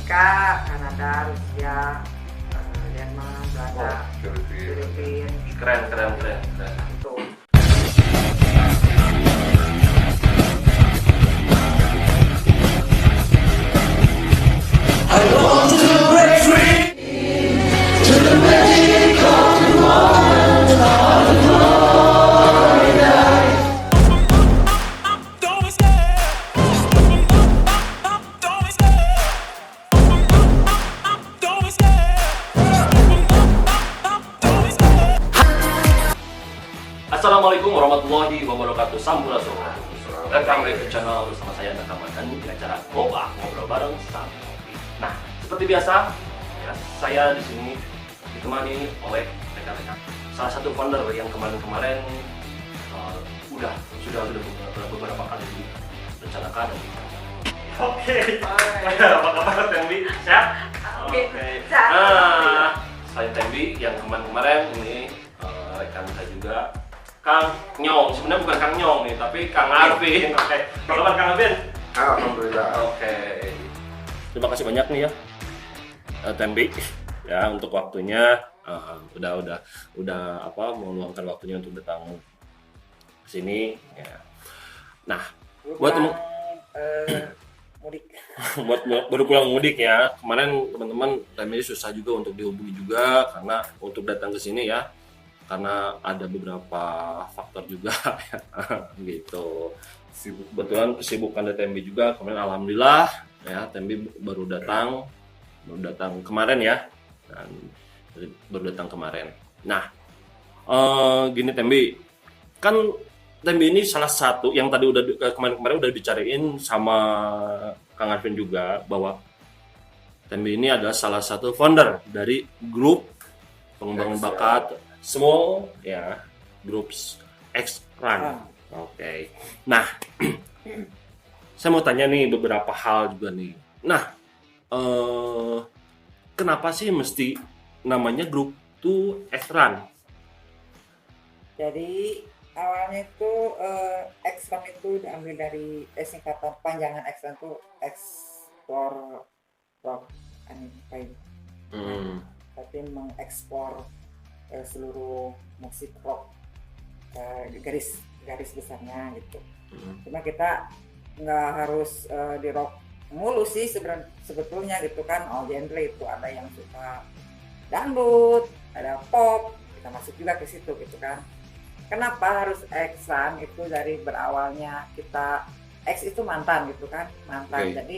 Amerika, Kanada, Rusia, Denmark, Belanda, Filipina. Keren. Itu. Assalamualaikum warahmatullahi wabarakatuh. Sampurasun. Welcome back to channel bersama saya Nakama dan di acara ngobrol bareng sama Kopi. Nah, seperti biasa, ya, saya di sini ditemani oleh rekan-rekan. Salah satu founder yang kemarin-kemarin sudah beberapa kali direncanakan. Oke. Apa kabar Tembi? Sehat? Oke. Saya Tembi yang kemarin ini rekan saya juga. Kang Nyong, sebenarnya bukan Kang Nyong nih, tapi Kang Arvin. Oke, apa kabar Kang Arvin? Alhamdulillah. Oke. Terima kasih banyak nih ya, Tembi, ya untuk waktunya. Udah apa meluangkan waktunya untuk datang ke sini. Ya. Nah, buat mudik. baru pulang mudik ya. Kemarin teman-teman Tembi susah juga untuk dihubungi juga karena untuk datang ke sini ya. Karena ada beberapa faktor juga gitu. Kebetulan kesibukan dari Tembi juga kemarin alhamdulillah ya Tembi baru datang kemarin ya dan baru datang kemarin. Nah gini Tembi, kan Tembi ini salah satu yang tadi kemarin udah dibicarain sama Kang Arvin juga bahwa Tembi ini adalah salah satu founder dari grup pengembangan bakat small ya, groups X Run. Oke. Nah, saya mau tanya nih beberapa hal juga nih. Nah, kenapa sih mesti namanya grup tuh X Run? Jadi awalnya itu X-Run itu diambil dari singkatan panjangan X-Run itu Explore Rock and Paint. Tapi mengeksplor seluruh musik rock garis besarnya gitu. Cuma kita nggak harus di rock mulu sih sebetulnya gitu kan. All genre itu ada yang suka dangdut, ada pop, kita masuk juga ke situ gitu kan. Kenapa harus X-Run? Itu dari berawalnya kita X itu mantan gitu kan, mantan. Okay. Jadi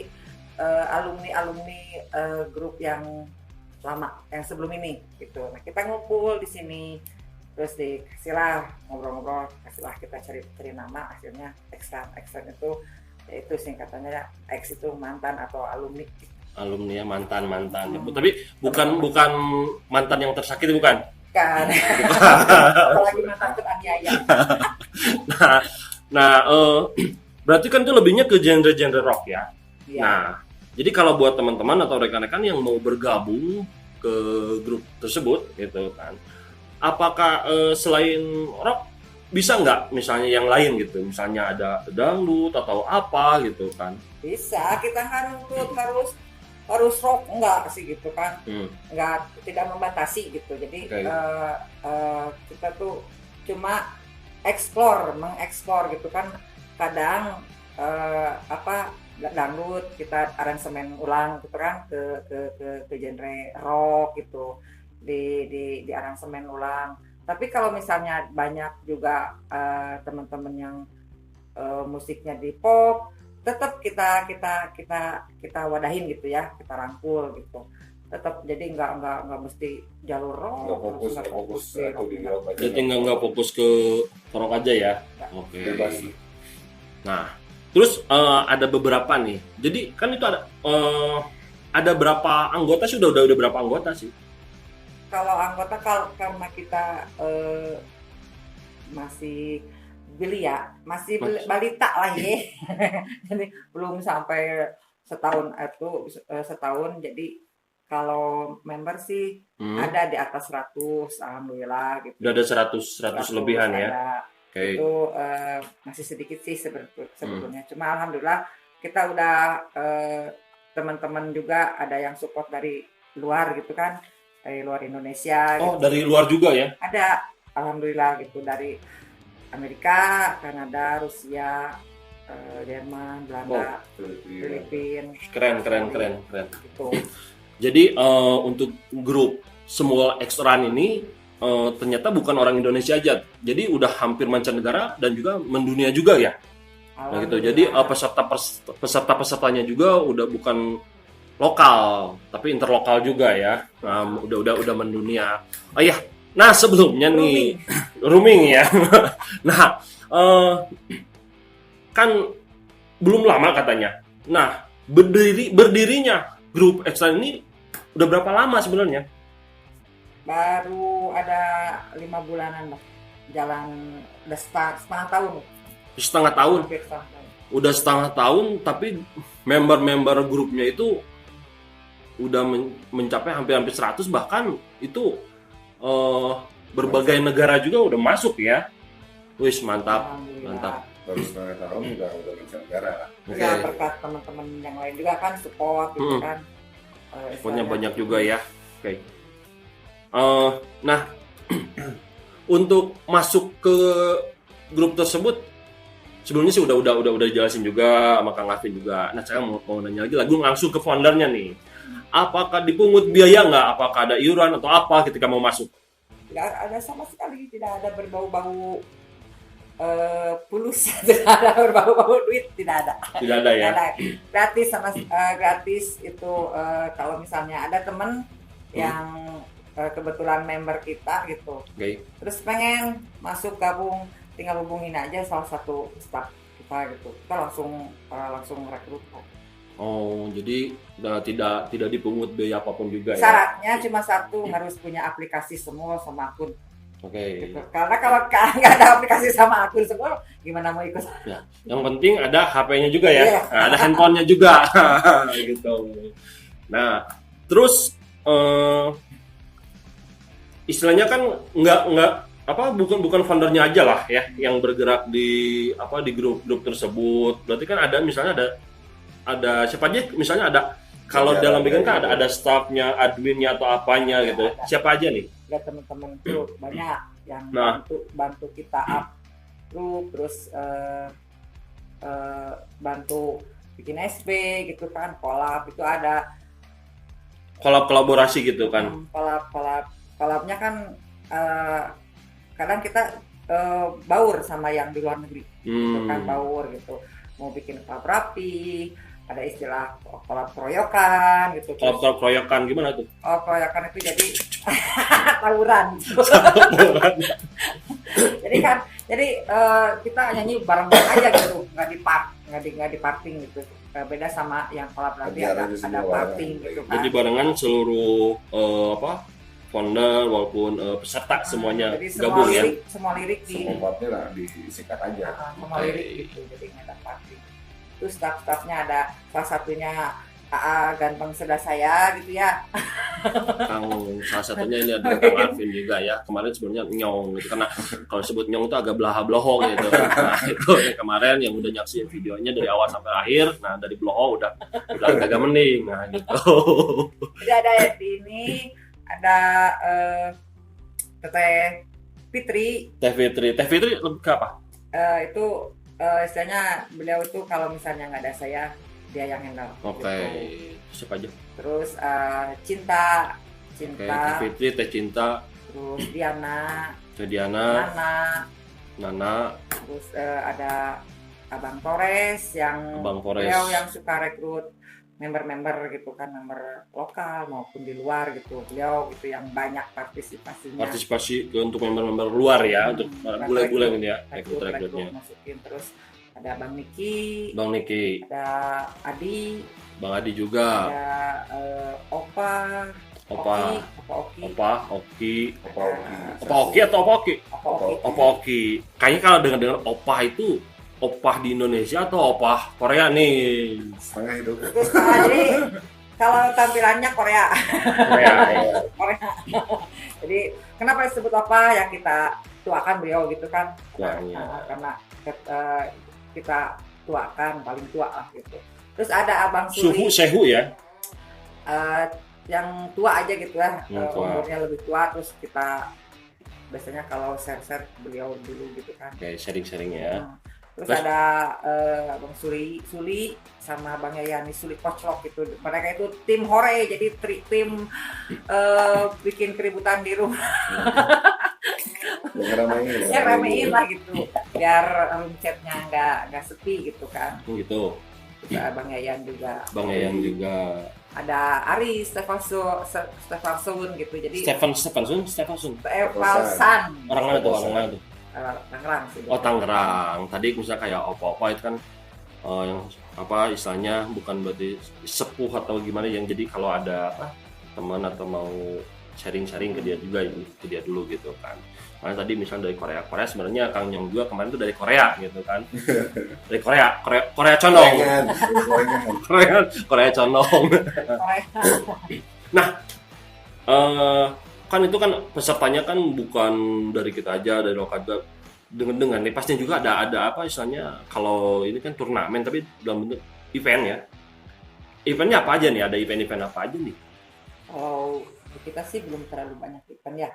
alumni grup yang lama yang sebelum ini gitu. Nah, kita ngumpul di sini terus dikasihlah ngobrol-ngobrol, kasihlah kita cari nama, akhirnya X-Run itu yaitu singkatannya X itu mantan atau alumni. Alumni ya, mantan. Tapi bukan mantan yang tersakiti bukan? Kan. Apalagi mantan teraniaya. Nah, berarti kan itu lebihnya ke genre rock ya. Iya. Nah, jadi kalau buat teman-teman atau rekan-rekan yang mau bergabung ke grup tersebut gitu kan, apakah selain rock bisa nggak misalnya yang lain gitu, misalnya ada dangdut atau apa gitu kan? Bisa, kita harus rock enggak sih gitu kan, enggak, tidak membatasi gitu. Jadi kita tuh cuma mengeksplor gitu kan. Kadang dangdut kita aransemen ulang gitu kan ke genre rock gitu, di aransemen ulang. Tapi kalau misalnya banyak juga teman-teman yang musiknya di pop, tetap kita wadahin gitu ya, kita rangkul gitu. Tetap jadi nggak mesti jalur rock, nggak fokus jadi nggak fokus ke rock aja ya. Oke. Nah, terus ada beberapa nih. Jadi kan itu ada berapa anggota sih? Udah berapa anggota sih? Kalau anggota karena kita masih belia, masih balita lah ya. Jadi belum sampai setahun. Jadi kalau member sih ada di atas 100, alhamdulillah gitu. Udah ada 100 lebihan ya. Okay. Itu masih sedikit sih sebetulnya. Cuma alhamdulillah kita udah teman-teman juga ada yang support dari luar gitu kan, dari luar Indonesia. Oh, gitu. dari luar juga ya? Ada, alhamdulillah gitu, dari Amerika, Kanada, Rusia, Jerman, Belanda, Filipina. Keren. Gitu. Jadi untuk grup Small X Run ini ternyata bukan orang Indonesia aja. Jadi udah hampir mancanegara dan juga mendunia juga ya. Nah gitu. Jadi peserta-pesertanya juga udah bukan lokal, tapi interlokal juga ya. Nah, udah mendunia. Oh iya. Nah, sebelumnya nih rooming ya. Nah, kan belum lama katanya. Nah, berdirinya grup X-Run ini udah berapa lama sebenarnya? Baru ada 5 bulanan lah. Jalan udah setengah tahun. Setengah tahun. Hampir setengah tahun. Udah setengah tahun, tapi member-member grupnya itu udah mencapai hampir 100, bahkan itu berbagai negara juga udah masuk ya. Wis, mantap. Baru setengah tahun udah mancanegara lah. Ya berkat teman-teman yang lain juga kan support gitu kan. Supportnya banyak juga ya. Oke. Nah, untuk masuk ke grup tersebut sebelumnya sih udah jelasin juga sama Kang Alvin juga. Nah, saya mau nanya lagi langsung ke foundernya nih. Apakah dipungut biaya nggak? Apakah ada iuran atau apa ketika mau masuk? Tidak ada sama sekali, tidak ada berbau-bau pulus, tidak ada berbau-bau duit, tidak ada. Tidak ada ya? Tidak ada. Gratis sama gratis itu kalau misalnya ada teman yang kebetulan member kita gitu. Okay. Terus pengen masuk gabung, tinggal hubungin aja salah satu staff kita gitu. Kita langsung rekrut. Oh, jadi tidak dipungut biaya apapun juga ya? Syaratnya cuma satu, harus punya aplikasi semua sama akun. Oke. Gitu. Karena kalau nggak ada aplikasi sama akun semua, gimana mau ikut? Ya, yang penting ada HP-nya juga ya, Yeah. nah, ada handphonenya juga, gitu. Nah, terus istilahnya kan bukan foundernya aja lah ya yang bergerak di grup tersebut. Berarti kan ada misalnya ada siapa aja, misalnya ada kalau dalam bikin kan ada staffnya, adminnya atau apanya gitu. Siapa aja nih? Ada teman-teman grup banyak yang bantu kita up grup, terus bantu bikin SB gitu kan, collab itu ada. Kolaborasi gitu kan? Collabnya kan kadang kita baur sama yang di luar negeri, gitu kan, baur gitu. Mau bikin collab rapi, ada istilah kolab keroyokan gitu. Kolab keroyokan gimana tuh? Oh, keroyokan itu jadi tawuran. jadi kita nyanyi bareng-bareng aja gitu, nggak di parting gitu. Beda sama yang kolab lagi ada parting gitu kan. Jadi barengan seluruh founder walaupun peserta semuanya jadi gabung ya. Semua lirik Semua partnya lah disikat aja. Semua lirik gitu, jadi nggak ada parting. Itu staff-staffnya ada salah satunya AA ganteng sebelah saya gitu ya. Kang salah satunya ini ada Kang Alvin juga ya. Kemarin sebenarnya Nyong gitu, karena kalau sebut Nyong itu agak belaha-beloho gitu. Nah, itu kemarin yang udah nyaksiin videonya dari awal sampai akhir. Nah, dari beloho udah agak mending. Nah, gitu. Jadi ada ini ada Teteh Fitri. Teh Fitri lebih ke apa? Itu istilahnya beliau itu kalau misalnya nggak ada saya, dia yang handle. Oke. Gitu. Siapa aja? Terus Cinta. Teh Fitri, Teh Cinta. Terus Diana. Nana. Terus ada Abang Torres yang beliau yang suka rekrut member-member gitu kan, member lokal maupun di luar gitu. Beliau itu yang banyak partisipasinya. Partisipasi untuk member-member luar ya, untuk bule-bule gitu ya, rekrut-rekrutnya. Masukin. Terus ada Bang Niki, ada Adi, Bang Adi juga, ada Opa Oki. Kayaknya kalau dengar Opa itu opah di Indonesia atau opah Korea nih? Setengah hidup. Jadi kalau tampilannya Korea. Jadi kenapa disebut opah? Ya kita tuakan beliau gitu kan. Karena kita tuakan, paling tua lah gitu. Terus ada Abang Suhu Suli, sehu ya. yang tua aja gitu ya, Yang tua. umurnya lebih tua. Terus kita biasanya kalau share beliau dulu gitu kan. Oke, sharing-sharing ya. Terus Terus? ada Abang Suli sama Bang Yayani Suli Koclok gitu. Mereka itu tim hore, jadi tim bikin keributan di rumah. Ya ramein lah gitu, biar room chatnya nggak sepi gitu kan. Gitu. Terus Bang Yayan juga. Bang Yayan juga. Ada Ari Stefanson gitu. Jadi Stefanson. Stefanson. Orang mana tuh? Tangerang sih. Oh, Tangerang. Tadi misalnya kayak opa-opa itu kan yang apa istilahnya bukan berarti sepuh atau gimana, yang jadi kalau ada teman atau mau sharing-sharing ke dia juga, ke dia dulu gitu kan. Karena tadi misalnya dari Korea sebenarnya Kang Nyong juga kemarin tuh dari Korea gitu kan. Dari Korea condong. Korea condong. Nah, kan itu kan pesertanya kan bukan dari kita aja, dari lokal juga. Dengan nih pastinya juga ada apa istilahnya, kalau ini kan turnamen tapi dalam bentuk event ya. Eventnya apa aja nih? Ada event-event apa aja nih? Oh, kita sih belum terlalu banyak event ya.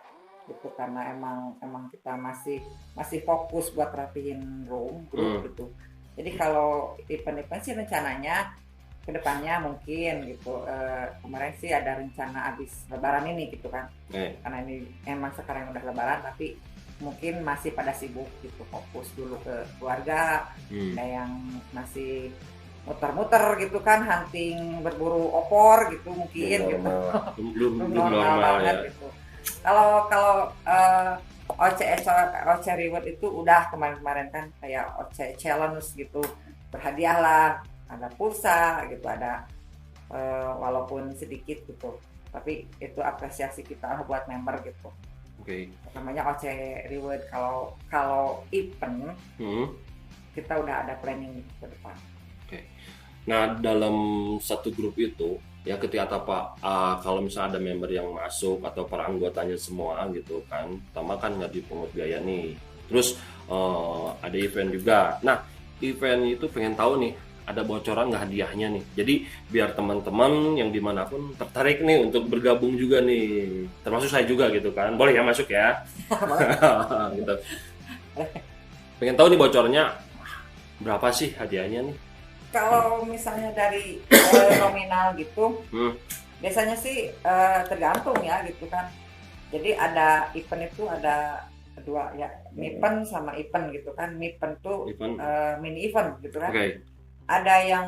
Gitu, karena emang kita masih fokus buat rapihin room group gitu. Jadi kalau event sih rencananya kedepannya mungkin gitu, kemarin sih ada rencana abis lebaran ini gitu kan, karena ini emang sekarang udah lebaran tapi mungkin masih pada sibuk gitu, fokus dulu ke keluarga. Ada yang masih muter-muter gitu kan, hunting berburu opor gitu mungkin gitu. Belum normal banget ya. Gitu. Kalau OC Reward itu udah kemarin kan kayak OC Challenge gitu, berhadiah lah, ada pulsa gitu, ada walaupun sedikit gitu, tapi itu apresiasi kita buat member gitu. Namanya OC Reward. Kalau event kita udah ada planning ke depan. Nah, dalam satu grup itu ya, ketika kalau misalnya ada member yang masuk atau para anggotanya semua gitu kan, pertama kan nggak dipungut biaya nih, terus ada event juga. Nah, event itu pengen tahu nih, ada bocoran nggak hadiahnya nih, jadi biar teman-teman yang dimanapun tertarik nih untuk bergabung juga nih, termasuk saya juga gitu kan, boleh ya masuk ya. Gitu. Pengen tahu nih bocornya berapa sih hadiahnya nih. Kalau misalnya dari nominal gitu, biasanya sih tergantung ya gitu kan. Jadi ada event itu ada dua ya, MIPEN sama event gitu kan. MIPEN tuh mini event gitu kan. Ada yang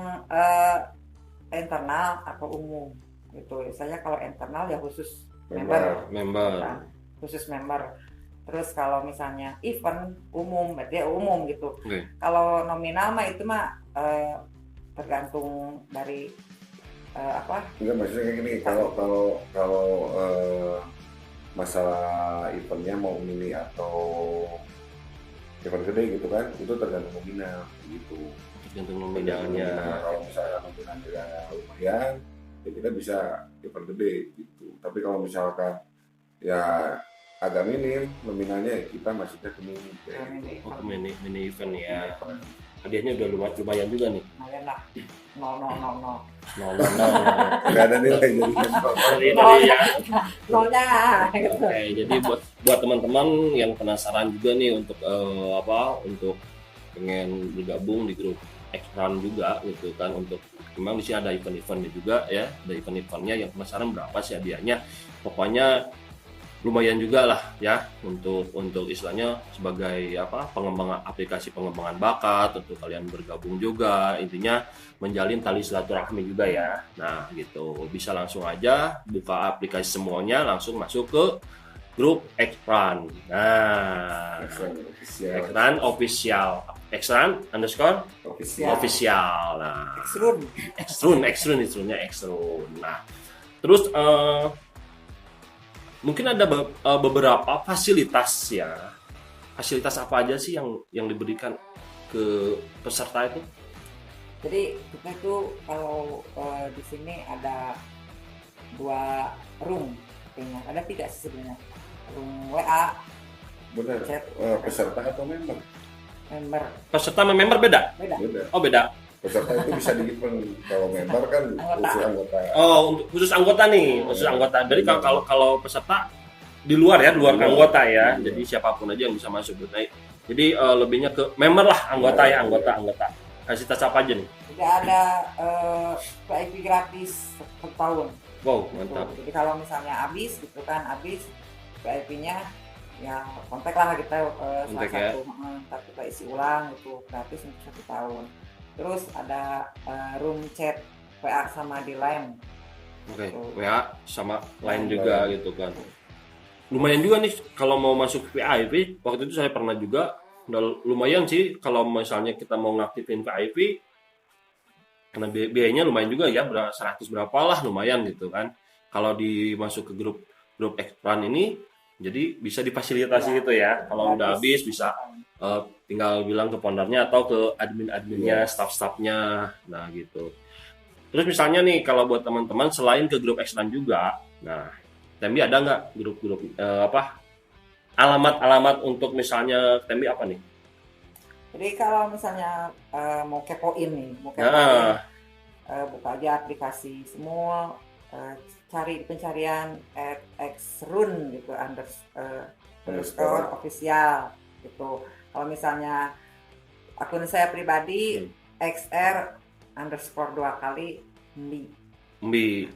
internal atau umum gitu. Saya kalau internal ya khusus member. Kan? Khusus member. Terus kalau misalnya event umum, berarti ya umum gitu. Kalau nominal mah itu mah tergantung dari apa? Enggak, maksudnya kayak gini, kalau masalah eventnya mau mini atau event gede gitu kan, itu tergantung nominal gitu. Tergantung nominalnya. Kalau misalnya nominalnya lumayan, ya kita bisa event gede gitu. Tapi kalau misalkan ya agak minim nominalnya, kita masuknya ke mini. Ke mini event ya. Hadiahnya udah lumayan juga nih. Lumayan lah. No. Nggak ada nilai jadi nolnya. Oke, jadi buat teman-teman yang penasaran juga nih untuk untuk pengen bergabung di grup X-Run juga gitu kan, untuk memang di sini ada event-eventnya juga ya, ada event-eventnya, yang penasaran berapa sih hadiahnya. Pokoknya lumayan juga lah ya untuk istilahnya sebagai aplikasi pengembangan bakat untuk kalian bergabung juga, intinya menjalin tali silaturahmi juga ya. Nah gitu, bisa langsung aja buka aplikasi semuanya, langsung masuk ke grup X-Run. Nah, X-Run official, X-Run _ official. Nah, X-Run. Nah, terus mungkin ada beberapa fasilitas ya. Fasilitas apa aja sih yang diberikan ke peserta itu? Jadi kita itu kalau di sini ada 2 room, ada 3 sebenarnya. Room WA. Benar. Chat. Peserta atau member? Member. Peserta sama member beda? Beda. Oh beda. Peserta itu bisa di event, kalau member kan khusus anggota. Oh, untuk khusus anggota nih, khusus anggota. Jadi kalau peserta di luar ya, di luar anggota ya. Jadi siapapun aja yang bisa masuk. Nah, jadi lebihnya ke member lah, anggota ya, anggota. Kasih tas apa aja nih? Tidak ada VIP gratis per tahun. Wow, Gitu. mantap. Jadi kalau misalnya habis gitu kan, VIP-nya ya kontak lah kita salah Kontak ya. satu, ntar kita isi ulang gitu, gratis untuk 1 tahun. Terus ada room chat WA sama di line. Oke, WA sama lain juga gitu kan. Lumayan juga nih kalau mau masuk VIP. Waktu itu saya pernah juga. Lumayan sih kalau misalnya kita mau ngaktifin VIP. Karena biayanya lumayan juga ya, 100 berapa lah lumayan gitu kan. Kalau masuk ke grup X-Run ini, jadi bisa difasilitasi gitu ya. Kalau udah habis bisa tinggal bilang ke foundernya atau ke admin-adminnya, staff-staffnya, nah gitu. Terus misalnya nih kalau buat teman-teman selain ke grup X-Run juga, nah Tembi ada nggak grup-grup alamat-alamat untuk misalnya Tembi apa nih? Jadi kalau misalnya mau kepoin buka aja aplikasi semua, cari pencarian @xrun gitu underscore official gitu. Kalau misalnya akun saya pribadi xr underscore 2 kali Mbi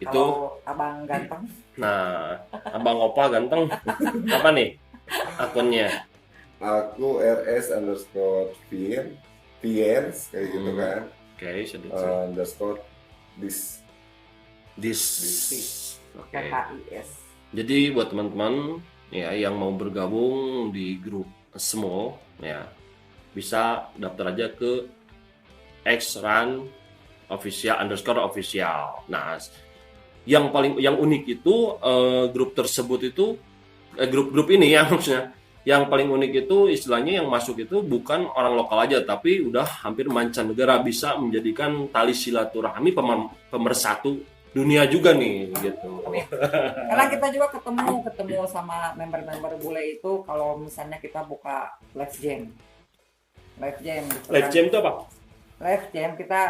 itu. Kalau abang ganteng. Nah, abang opa ganteng apa nih akunnya? Aku rs_viens kayak gitu kan. Oke, underscore this. Oke. KHIS. Jadi buat teman-teman ya yang mau bergabung di grup small ya bisa daftar aja ke xrun official _official. Nah, yang unik itu grup tersebut itu grup ini ya maksudnya. Yang paling unik itu istilahnya yang masuk itu bukan orang lokal aja, tapi udah hampir mancanegara, bisa menjadikan tali silaturahmi pemersatu dunia juga nih gitu. Karena kita juga ketemu sama member-member bule itu kalau misalnya kita buka live jam gitu. Live jam itu apa? Live jam kita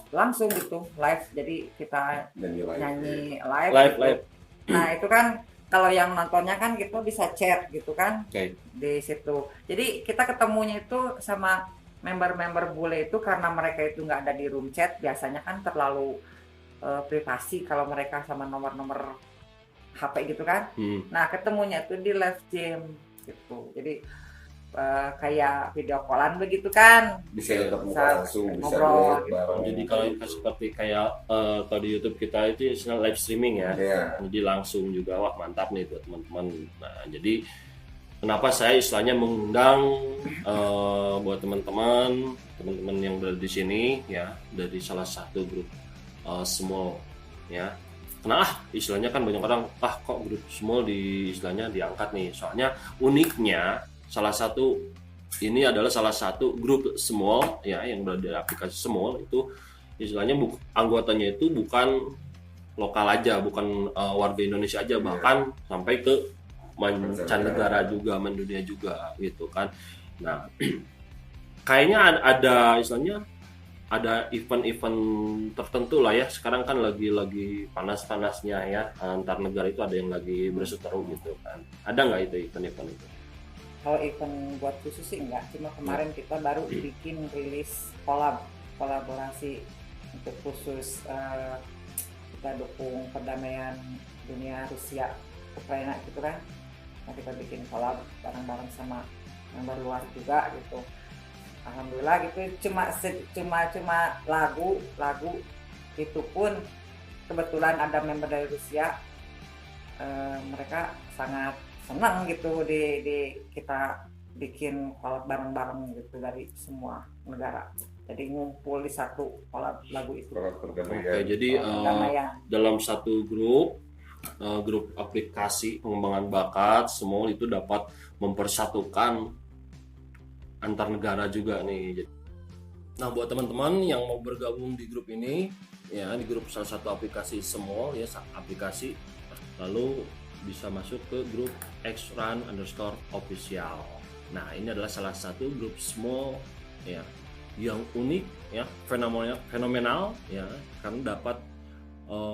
langsung gitu live, jadi kita nyanyi live. Live. Nah itu kan kalau yang nontonnya kan kita bisa chat gitu kan. Di situ. Jadi kita ketemunya itu sama member-member bule itu karena mereka itu nggak ada di room chat, biasanya kan terlalu privasi kalau mereka sama nomor-nomor HP gitu kan. Nah ketemunya itu di live jam gitu. Jadi kayak video callan begitu kan, bisa langsung ngobrol bisa gitu. Jadi kalau seperti kayak kalau di YouTube kita itu istilah live streaming ya. Jadi langsung juga, wah mantap nih buat teman-teman. Nah jadi kenapa saya istilahnya mengundang buat teman-teman yang berada di sini ya, dari salah satu grup small ya. Karena istilahnya kan banyak orang kok grup small istilahnya diangkat nih. Soalnya uniknya ini adalah salah satu grup small ya yang berada di aplikasi small itu istilahnya anggotanya itu bukan lokal aja, bukan warga Indonesia aja, bahkan sampai ke mancanegara juga, mendunia juga gitu kan. Nah, kayaknya ada istilahnya ada event-event tertentu lah ya. Sekarang kan lagi panas-panasnya ya, antar negara itu ada yang lagi berseteru gitu kan. Ada nggak itu event-event itu? Kalau event buat khusus sih enggak, cuma kemarin kita baru bikin rilis kolaborasi untuk khusus kita dukung perdamaian dunia Rusia Ukraina gitu kan. Nah kita bikin collab bareng-bareng sama member luar juga gitu. Alhamdulillah gitu, cuma lagu itu pun kebetulan ada member dari Rusia, mereka sangat senang gitu di kita bikin collab bareng-bareng gitu dari semua negara. Jadi ngumpul di satu collab lagu itu. Oke, jadi dalam satu grup aplikasi pengembangan bakat semua itu dapat mempersatukan antar negara juga nih. Nah, buat teman-teman yang mau bergabung di grup ini ya, di grup salah satu aplikasi small ya, aplikasi, lalu bisa masuk ke grup xrun_official. Nah ini adalah salah satu grup small ya yang unik ya, fenomenal ya, karena dapat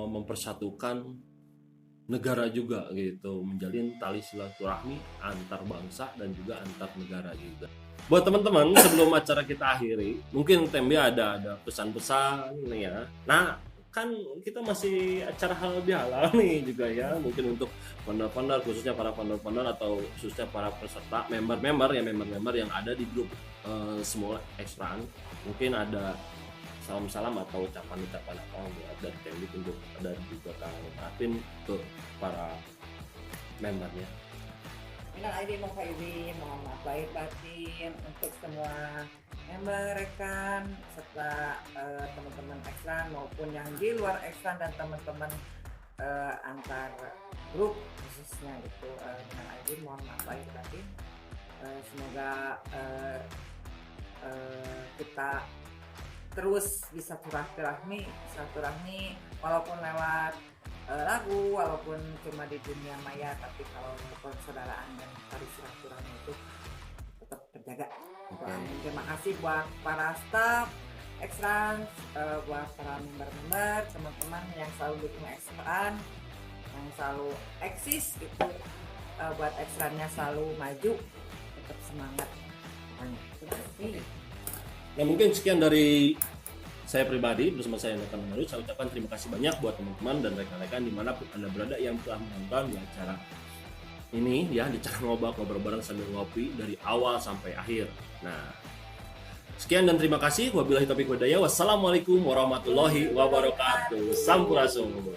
mempersatukan negara juga gitu, menjalin tali silaturahmi antar bangsa dan juga antar negara juga. Buat teman-teman, sebelum acara kita akhiri, mungkin Tembe ada pesan-pesan nih ya. Nah, kan kita masih acara halal bihalal nih juga ya, mungkin untuk founder-founder, khususnya para founder-founder atau khususnya para peserta member-member yang ada di grup semua ekstraan, mungkin ada salam-salam atau ucapan-ucapan apa buat dari Tembe untuk dan juga Kang Martin ke para membernya. Minal aidin wal faizin, mohon maaf lahir batin untuk semua member, rekan, serta teman-teman ekstran maupun yang di luar ekstran dan teman-teman antar grup khususnya gitu. Minal aidin, mohon maaf lahir batin. Semoga kita terus bisa silaturahmi walaupun lewat lagu, walaupun cuma di dunia maya, tapi kalau persaudaraan dan tali silaturahmi itu tetap terjaga. Terima kasih buat para staff ekstran, buat para member-member, teman-teman yang selalu dukung ekstran, yang selalu eksis gitu, buat ekstrannya selalu maju, tetap semangat. Terima kasih. Nah, mungkin sekian dari saya pribadi bersama saya Nathan Marus. Saya ucapkan terima kasih banyak buat teman-teman dan rekan-rekan dimanapun Anda berada yang telah menonton di acara ini ya, di acara ngobrol bareng sambil ngopi dari awal sampai akhir. Nah, sekian dan terima kasih. Wabillahi taufiq wal hidayah. Wassalamualaikum warahmatullahi wabarakatuh. Sampurasun.